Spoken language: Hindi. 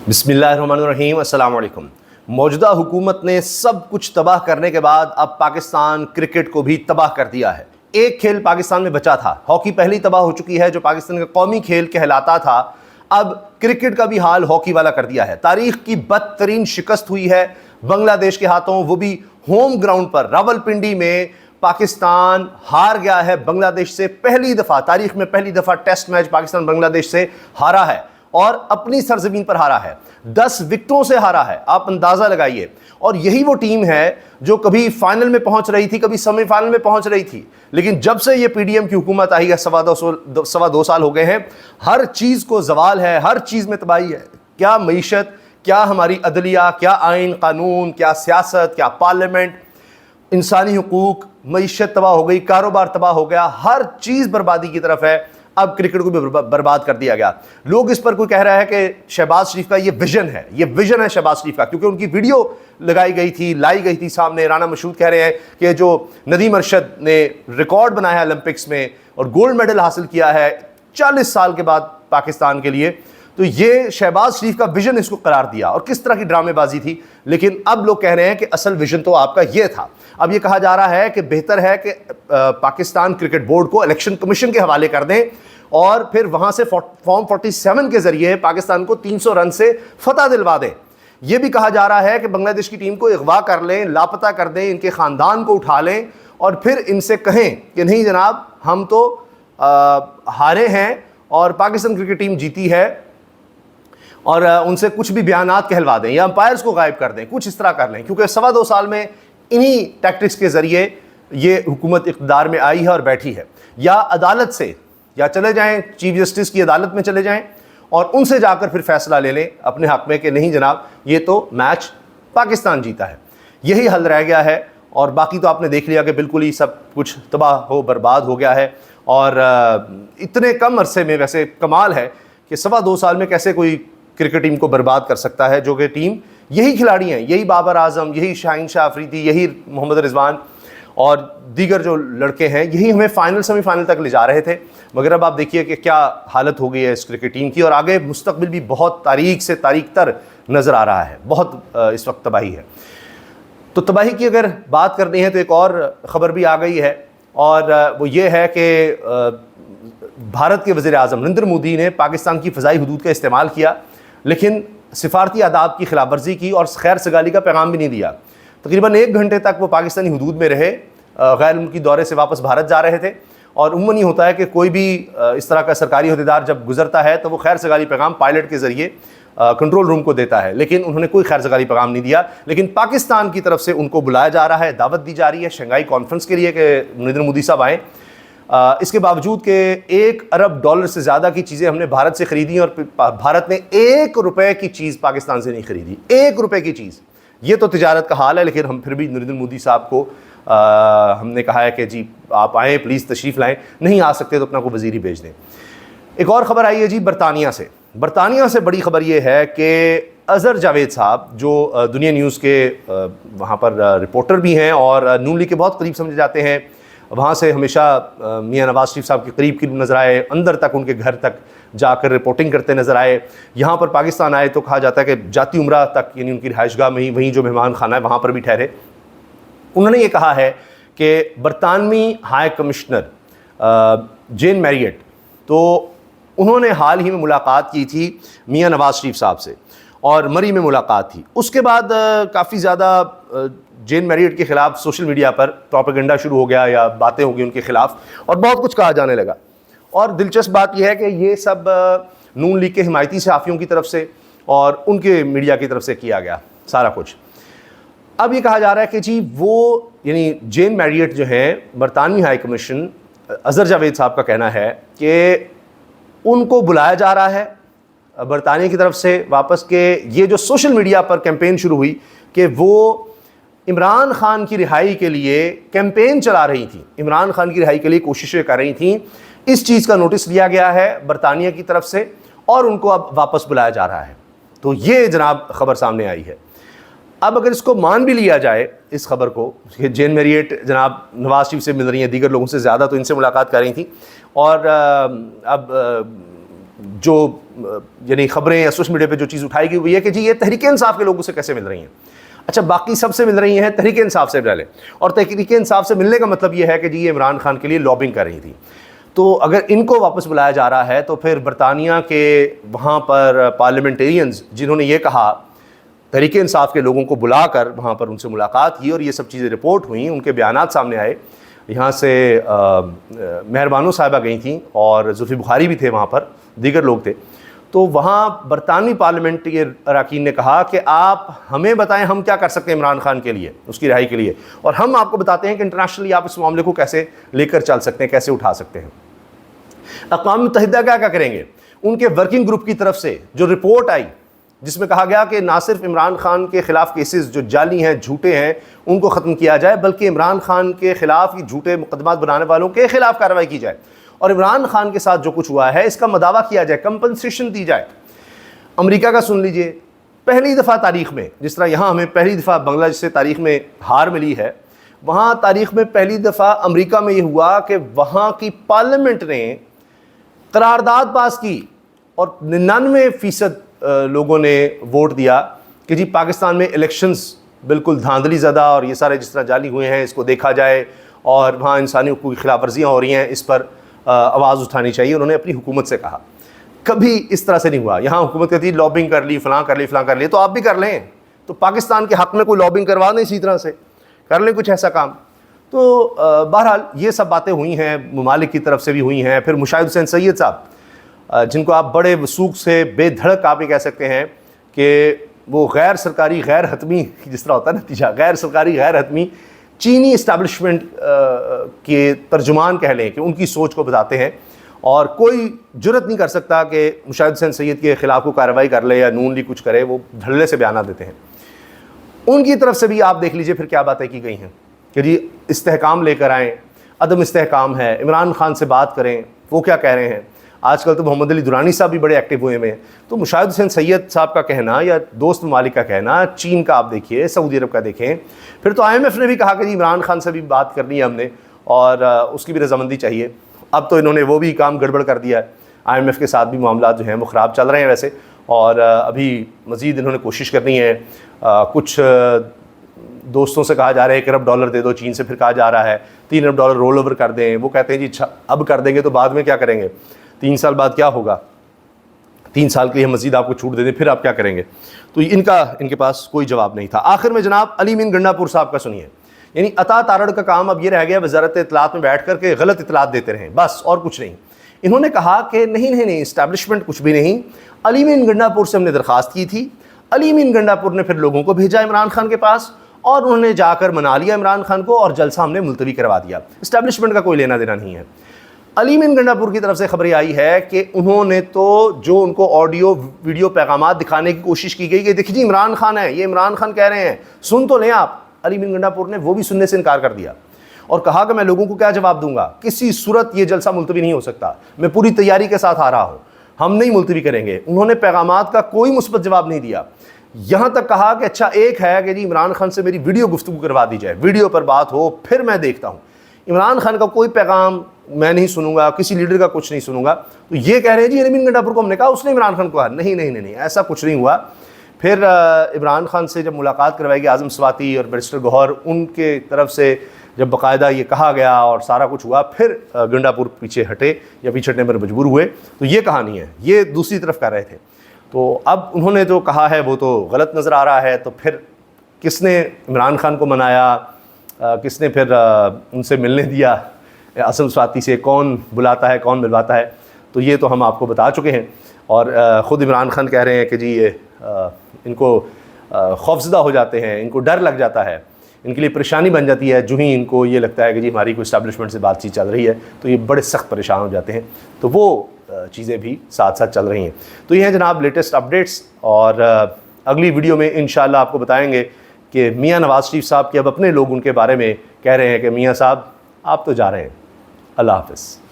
बिस्मिल्लाहिर्रहमानिर्रहीम, अस्सलाम वालेकुम। मौजूदा हुकूमत ने सब कुछ तबाह करने के बाद अब पाकिस्तान क्रिकेट को भी तबाह कर दिया है। एक खेल पाकिस्तान में बचा था, हॉकी पहले ही तबाह हो चुकी है जो पाकिस्तान का कौमी खेल कहलाता था। अब क्रिकेट का भी हाल हॉकी वाला कर दिया है। तारीख की बदतरीन शिकस्त हुई है बांग्लादेश के हाथों, वो भी होम ग्राउंड पर रावलपिंडी में। पाकिस्तान हार गया है बांग्लादेश से। पहली दफ़ा तारीख में पहली दफ़ा टेस्ट मैच पाकिस्तान बांग्लादेश से हारा है और अपनी सरजमीन पर हारा है। 10 विकेटों से हारा है, आप अंदाज़ा लगाइए। और यही वो टीम है जो कभी फाइनल में पहुंच रही थी, कभी सेमीफाइनल में पहुंच रही थी। लेकिन जब से ये पीडीएम की हुकूमत आई है, सवा दो साल हो गए हैं, हर चीज़ को जवाल है, हर चीज़ में तबाही है। क्या मईशत, क्या हमारी अदलिया, क्या आइन कानून, क्या सियासत, क्या पार्लियामेंट, इंसानी हुकूक, मईशत तबाह हो गई, कारोबार तबाह हो गया, हर चीज़ बर्बादी की तरफ है। अब क्रिकेट को भी बर्बाद कर दिया गया। लोग इस पर कोई कह रहा है कि शहबाज शरीफ का ये विजन है, ये विजन है शहबाज शरीफ का, क्योंकि उनकी वीडियो लगाई गई थी, लाई गई थी सामने। राना मशहूद कह रहे हैं कि जो नदीम अरशद ने रिकॉर्ड बनाया है ओलंपिक्स में और गोल्ड मेडल हासिल किया है 40 साल के बाद पाकिस्तान के लिए, तो ये शहबाज शरीफ का विजन इसको करार दिया। और किस तरह की ड्रामेबाजी थी। लेकिन अब लोग कह रहे हैं कि असल विजन तो आपका ये था। अब ये कहा जा रहा है कि बेहतर है कि पाकिस्तान क्रिकेट बोर्ड को इलेक्शन कमीशन के हवाले कर दें और फिर वहां से फॉर्म 47 के जरिए पाकिस्तान को 300 रन से फतह दिलवा दें। यह भी कहा जा रहा है कि बांग्लादेश की टीम को अगवा कर लें, लापता कर दें, इनके ख़ानदान को उठा लें और फिर इनसे कहें कि नहीं जनाब, हम तो हारे हैं और पाकिस्तान क्रिकेट टीम जीती है, और उनसे कुछ भी बयानात कहलवा दें या अंपायर्स को गायब कर दें, कुछ इस तरह कर लें। क्योंकि 2.25 साल में इन्हीं टैक्टिक्स के ज़रिए ये हुकूमत इक़्तिदार में आई है और बैठी है। या अदालत से या चले जाएं, चीफ जस्टिस की अदालत में चले जाएं और उनसे जाकर फिर फैसला ले लें अपने हक़ में कि नहीं जनाब, ये तो मैच पाकिस्तान जीता है। यही हल रह गया है। और बाकी तो आपने देख लिया कि बिल्कुल ही सब कुछ तबाह हो बर्बाद हो गया है। और इतने कम अरसे में, वैसे कमाल है कि 2.25 साल में कैसे कोई क्रिकेट टीम को बर्बाद कर सकता है, जो कि टीम यही खिलाड़ी हैं, यही बाबर आजम, यही शाहीन शाह अफरीदी, यही मोहम्मद रिजवान और दीगर जो लड़के हैं, यही हमें फाइनल सेमीफाइनल तक ले जा रहे थे। मगर अब आप देखिए कि क्या हालत हो गई है इस क्रिकेट टीम की। और आगे मुस्तकबिल भी बहुत तारीख से तारीख तर नज़र आ रहा है। बहुत इस वक्त तबाही है। तो तबाही की अगर बात करनी है तो एक और ख़बर भी आ गई है, और वो ये है कि भारत के वज़ीर आज़म नरेंद्र मोदी ने पाकिस्तान की फ़ज़ाई हदूद का इस्तेमाल किया, लेकिन सिफारती आदाब की खिलाफ वर्जी की और खैर सगाली का पैगाम भी नहीं दिया। तकरीबन 1 घंटे तक वो पाकिस्तानी हदूद में रहे, गैर मुल्की दौरे से वापस भारत जा रहे थे। और उम्मन ही होता है कि कोई भी इस तरह का सरकारी अहदेदार जब गुजरता है तो वो खैर सगाली पैगाम पायलट के ज़रिए कंट्रोल रूम को देता है, लेकिन उन्होंने कोई खैर सगाली पैगाम नहीं दिया। लेकिन पाकिस्तान की तरफ से उनको बुलाया जा रहा है, दावत दी जा रही है शंघाई कॉन्फ्रेंस के लिए कि नरेंद्र मोदी साहब आएँ। इसके बावजूद कि $1 अरब से ज़्यादा की चीज़ें हमने भारत से ख़रीदी और भारत ने ₹1 की चीज़ पाकिस्तान से नहीं ख़रीदी। ₹1 की चीज़, ये तो तिजारत का हाल है। लेकिन हम फिर भी नरेंद्र मोदी साहब को हमने कहा है कि जी आप आएँ, प्लीज़ तशरीफ़ लाएँ। नहीं आ सकते तो अपना को वज़ीर ही भेज दें। एक और ख़बर आई है जी बरतानिया से। बरतानिया से बड़ी ख़बर ये है कि अज़हर जावेद साहब, जो दुनिया न्यूज़ के वहाँ पर रिपोर्टर भी हैं और नून लीग के बहुत करीब समझे जाते हैं, वहाँ से हमेशा मियाँ नवाज शरीफ साहब के करीब नज़र आए, अंदर तक उनके घर तक जाकर रिपोर्टिंग करते नज़र आए। यहाँ पर पाकिस्तान आए तो कहा जाता है कि जाती उम्रा तक, यानी उनकी रिहाइशगाह में ही, वहीं जो मेहमान खाना है वहाँ पर भी ठहरे। उन्होंने ये कहा है कि बरतानवी हाई कमिश्नर जेन मैरियट, तो उन्होंने हाल ही में मुलाकात की थी मियाँ नवाज शरीफ साहब से और मरी में मुलाकात थी। उसके बाद काफ़ी ज़्यादा जेन मैरियट के ख़िलाफ़ सोशल मीडिया पर प्रोपेगेंडा शुरू हो गया या बातें हो गई उनके ख़िलाफ़ और बहुत कुछ कहा जाने लगा। और दिलचस्प बात यह है कि ये सब नून लीग के हिमायती सहाफ़ियों की तरफ से और उनके मीडिया की तरफ से किया गया सारा कुछ। अब ये कहा जा रहा है कि जी वो, यानी जेन मैरियट जो हैं बरतानवी हाई कमीशन, अज़हर जावेद साहब का कहना है कि उनको बुलाया जा रहा है बरतानिया की तरफ से वापस के। ये जो सोशल मीडिया पर कैंपेन शुरू हुई कि वो इमरान खान की रिहाई के लिए कैंपेन चला रही थी, इमरान खान की रिहाई के लिए कोशिशें कर रही थी, इस चीज़ का नोटिस लिया गया है बरतानिया की तरफ से और उनको अब वापस बुलाया जा रहा है। तो ये जनाब ख़बर सामने आई है। अब अगर इसको मान भी लिया जाए इस खबर को कि जेन मैरियट जनाब नवाज शरीफ से मिल रही हैं, दीगर लोगों से ज़्यादा तो इनसे मुलाकात कर रही थी, और अब जो यानी खबरें या सोशल मीडिया पे जो चीज़ उठाई गई हुई है कि जी ये तहरीक इंसाफ के लोगों से कैसे मिल रही हैं। अच्छा, बाकी सबसे मिल रही हैं, तहरीक इंसाफ से डालें, और तहरीक इंसाफ से मिलने का मतलब ये है कि जी ये इमरान खान के लिए लॉबिंग कर रही थी। तो अगर इनको वापस बुलाया जा रहा है तो फिर बरतानिया के वहाँ पर पार्लियामेंटेरियंस जिन्होंने ये कहा, तहरीक इंसाफ के लोगों को बुलाकर वहाँ पर उनसे मुलाकात की और ये सब चीज़ें रिपोर्ट हुई, उनके बयानात सामने आए। यहाँ से मेहरबानो साहिबा गई थी और जुल्फ़ी बुखारी भी थे वहाँ पर, दीगर लोग थे। तो वहाँ बरतानवी पार्लियामेंट के अरकान ने कहा कि आप हमें बताएं हम क्या कर सकते हैं इमरान खान के लिए, उसकी रिहाई के लिए, और हम आपको बताते हैं कि इंटरनेशनली आप इस मामले को कैसे लेकर चल सकते हैं, कैसे उठा सकते हैं। अक़वाम मुत्तहिदा क्या करेंगे, उनके वर्किंग ग्रुप की तरफ से जो रिपोर्ट आई जिसमें कहा गया कि ना सिर्फ इमरान खान के ख़िलाफ़ केसेस जो जाली हैं, झूठे हैं, उनको ख़त्म किया जाए, बल्कि इमरान खान के ख़िलाफ़ झूठे मुकदमात बनाने वालों के ख़िलाफ़ कार्रवाई की जाए और इमरान खान के साथ जो कुछ हुआ है इसका मदावा किया जाए, कंपनसेशन दी जाए। अमेरिका का सुन लीजिए, पहली दफ़ा तारीख़ में, जिस तरह यहाँ हमें पहली दफ़ा बांग्लादेश से तारीख़ में हार मिली है, वहाँ तारीख़ में पहली दफ़ा अमेरिका में ये हुआ कि वहाँ की पार्लियामेंट ने करारदाद पास की और 99% लोगों ने वोट दिया कि जी पाकिस्तान में इलेक्शंस बिल्कुल धांधली ज़दा और ये सारे जिस तरह जाली हुए हैं इसको देखा जाए और वहाँ इंसानी हुकूक़ की खिलाफ वर्जियाँ हो रही हैं, इस पर आवाज़ उठानी चाहिए। उन्होंने अपनी हुकूमत से कहा। कभी इस तरह से नहीं हुआ। यहाँ हुकूमत कहती है लॉबिंग कर ली, फ़लाँ कर ली, फ़लाँ कर ली, तो आप भी कर लें। तो पाकिस्तान के हक़ में कोई लॉबिंग करवा दें, इसी तरह से कर लें कुछ ऐसा काम। तो बहरहाल ये सब बातें हुई हैं, ममालिक की तरफ से भी हुई हैं। फिर मुशाहिद हुसैन सैयद साहब, जिनको आप बड़े वसूख से बेधड़क आप ये कह सकते हैं कि वो गैर सरकारी गैर हतमी, जिस तरह होता है नतीजा, गैर सरकारी गैर हतमी चीनी इस्टेब्लिशमेंट के तर्जुमान कह लें कि उनकी सोच को बताते हैं और कोई जुर्रत नहीं कर सकता कि मुशाहिद हुसैन सैयद के ख़िलाफ़ को कार्रवाई कर ले या नून लीग कुछ करे, वो धड़ल्ले से बयान देते हैं। उनकी तरफ से भी आप देख लीजिए फिर क्या बातें की गई हैं कि जी इस्तेहकाम लेकर आएँ, अदम इस्तेहकाम है, इमरान खान से बात करें, वो क्या कह रहे हैं। आजकल तो मोहम्मद अली दुरानी साहब भी बड़े एक्टिव हुए हैं। तो मुशाहिद हुसैन सैयद साहब का कहना या दोस्त ममालिक का कहना, चीन का आप देखिए, सऊदी अरब का देखें, फिर तो IMF ने भी कहा कि जी इमरान खान से भी बात करनी है हमने और उसकी भी रजामंदी चाहिए। अब तो इन्होंने वो भी काम गड़बड़ कर दिया है, IMF के साथ भी मामला जो हैं वो ख़राब चल रहे हैं वैसे, और अभी मज़ीद इन्होंने कोशिश करनी है। कुछ दोस्तों से कहा जा रहा है 1 अरब डॉलर दे दो चीन से, फिर कहा जा रहा है 3 अरब डॉलर रोल ओवर कर दें। वो कहते हैं जी अच्छा अब कर देंगे तो बाद में क्या करेंगे, 3 साल बाद क्या होगा, 3 साल के लिए हम मज़ीद आपको छूट दे दें, फिर आप क्या करेंगे। तो इनके पास कोई जवाब नहीं था। आखिर में जनाब अली मीन गंडापुर साहब का सुनिए, यानी अता तारड़ का काम अब ये रह गया वज़ारत इत्तलात में बैठ कर के गलत इत्तलात देते रहें, बस और कुछ नहीं। इन्होंने कहा कि नहीं इस्टेब्लिशमेंट कुछ भी नहीं, अली मीन गंडापुर से हमने दरख्वास्त की थी, अली मीन गंडापुर ने फिर लोगों को भेजा इमरान खान के पास और उन्होंने जाकर मना लिया इमरान खान को और जलसा हमने मुलतवी करवा दिया। इस्टेब्लिशमेंट का कोई लेना देना नहीं है। अली मीन गंडापुर की तरफ से खबरें आई है कि उन्होंने तो जो उनको ऑडियो वीडियो पैगामात दिखाने की कोशिश की गई कि देखिए जी इमरान खान है, ये इमरान खान कह रहे हैं, सुन तो लें आप। अली मीन गंडापुर ने वो भी सुनने से इनकार कर दिया और कहा कि मैं लोगों को क्या जवाब दूंगा, किसी सूरत ये जलसा मुलतवी नहीं हो सकता, मैं पूरी तैयारी के साथ आ रहा हूँ, हम नहीं मुलतवी करेंगे। उन्होंने पैगामात का कोई मुस्बत जवाब नहीं दिया। यहाँ तक कहा कि अच्छा एक है कि जी इमरान खान से मेरी वीडियो गुफ्तगू करवा दी जाए, वीडियो पर बात हो, फिर मैं देखता हूँ। इमरान खान का कोई पैगाम मैं नहीं सुनूंगा, किसी लीडर का कुछ नहीं सुनूंगा। तो ये कह रहे हैं जी अली मीन गंडापुर को हमने कहा, उसने इमरान खान को कहा। नहीं, ऐसा कुछ नहीं हुआ। फिर इमरान खान से जब मुलाकात करवाएगी आज़म स्वाति और बैरिस्टर गौहर, उनके तरफ से जब बाकायदा ये कहा गया और सारा कुछ हुआ, फिर गंडापुर पीछे हटे या पीछे हटने पर मजबूर हुए। तो ये कहानी है, ये दूसरी तरफ कर रहे थे। तो अब उन्होंने जो कहा है वो तो गलत नज़र आ रहा है। तो फिर किसने इमरान खान को मनाया, किसने फिर उनसे मिलने दिया, आज़म स्वाति से कौन बुलाता है, कौन मिलवाता है, तो ये तो हम आपको बता चुके हैं। और ख़ुद इमरान खान कह रहे हैं कि जी ये इनको खौफज़दा हो जाते हैं, इनको डर लग जाता है, इनके लिए परेशानी बन जाती है जो ही इनको ये लगता है कि जी हमारी कोई इस्टेब्लिशमेंट से बातचीत चल रही है, तो ये बड़े सख्त परेशान हो जाते हैं। तो वो चीज़ें भी साथ साथ चल रही हैं। तो ये हैं जनाब लेटेस्ट अपडेट्स, और अगली वीडियो में इंशाल्लाह आपको बताएंगे कि मियाँ नवाज़ शरीफ साहब के अब अपने लोग उनके बारे में कह रहे हैं कि मियाँ साहब आप तो जा रहे हैं। अल्लाह हाफ़िज़।